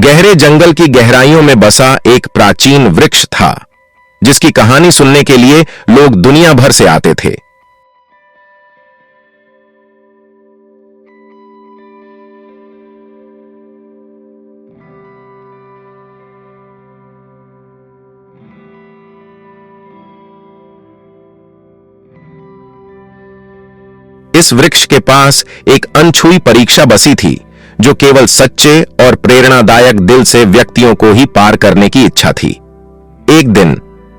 गहरे जंगल की गहराइयों में बसा एक प्राचीन वृक्ष था, जिसकी कहानी सुनने के लिए लोग दुनिया भर से आते थे। इस वृक्ष के पास एक अनछुई परीक्षा बसी थी, जो केवल सच्चे और प्रेरणादायक दिल से व्यक्तियों को ही पार करने की इच्छा थी। एक दिन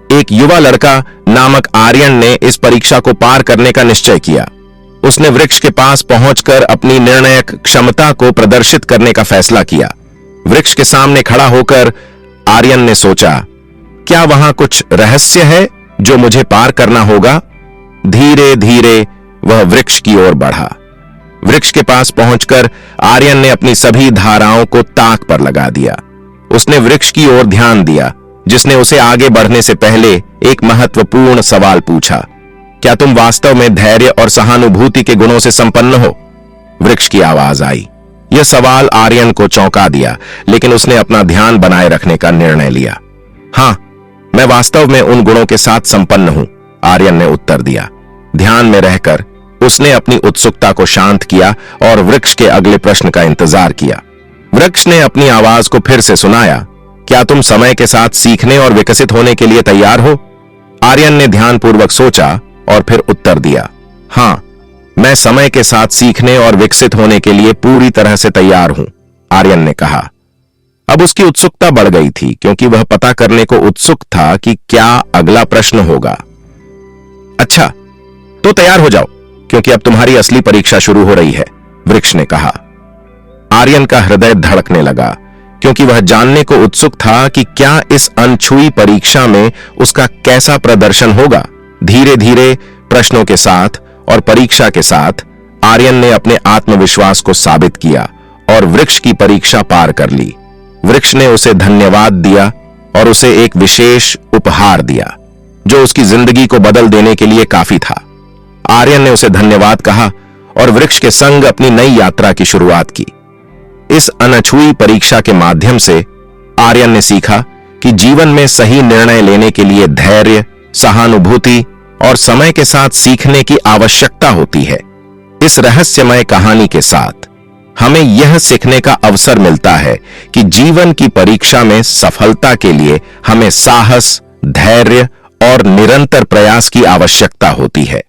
एक युवा लड़का नामक आर्यन ने इस परीक्षा को पार करने का निश्चय किया। उसने वृक्ष के पास पहुंचकर अपनी निर्णायक क्षमता को प्रदर्शित करने का फैसला किया। वृक्ष के सामने खड़ा होकर आर्यन ने सोचा, क्या वहां कुछ रहस्य है जो मुझे पार करना होगा? धीरे धीरे वह वृक्ष की ओर बढ़ा। वृक्ष के पास पहुंचकर आर्यन ने अपनी सभी धाराओं को ताक पर लगा दिया। उसने वृक्ष की ओर ध्यान दिया, जिसने उसे आगे बढ़ने से पहले एक महत्वपूर्ण सवाल पूछा, क्या तुम वास्तव में धैर्य और सहानुभूति के गुणों से संपन्न हो? वृक्ष की आवाज आई। यह सवाल आर्यन को चौंका दिया, लेकिन उसने अपना ध्यान बनाए रखने का निर्णय लिया। हां, मैं वास्तव में उन गुणों के साथ संपन्न हूं, आर्यन ने उत्तर दिया। ध्यान में रहकर उसने अपनी उत्सुकता को शांत किया और वृक्ष के अगले प्रश्न का इंतजार किया। वृक्ष ने अपनी आवाज को फिर से सुनाया, क्या तुम समय के साथ सीखने और विकसित होने के लिए तैयार हो? आर्यन ने ध्यानपूर्वक सोचा और फिर उत्तर दिया, हां, मैं समय के साथ सीखने और विकसित होने के लिए पूरी तरह से तैयार हूं, आर्यन ने कहा। अब उसकी उत्सुकता बढ़ गई थी, क्योंकि वह पता करने को उत्सुक था कि क्या अगला प्रश्न होगा। अच्छा, तो तैयार हो जाओ, क्योंकि अब तुम्हारी असली परीक्षा शुरू हो रही है, वृक्ष ने कहा। आर्यन का हृदय धड़कने लगा, क्योंकि वह जानने को उत्सुक था कि क्या इस अनछुई परीक्षा में उसका कैसा प्रदर्शन होगा। धीरे धीरे प्रश्नों के साथ और परीक्षा के साथ आर्यन ने अपने आत्मविश्वास को साबित किया और वृक्ष की परीक्षा पार कर ली। वृक्ष ने उसे धन्यवाद दिया और उसे एक विशेष उपहार दिया, जो उसकी जिंदगी को बदल देने के लिए काफी था। आर्यन ने उसे धन्यवाद कहा और वृक्ष के संग अपनी नई यात्रा की शुरुआत की। इस अनछुई परीक्षा के माध्यम से आर्यन ने सीखा कि जीवन में सही निर्णय लेने के लिए धैर्य, सहानुभूति और समय के साथ सीखने की आवश्यकता होती है। इस रहस्यमय कहानी के साथ हमें यह सीखने का अवसर मिलता है कि जीवन की परीक्षा में सफलता के लिए हमें साहस, धैर्य और निरंतर प्रयास की आवश्यकता होती है।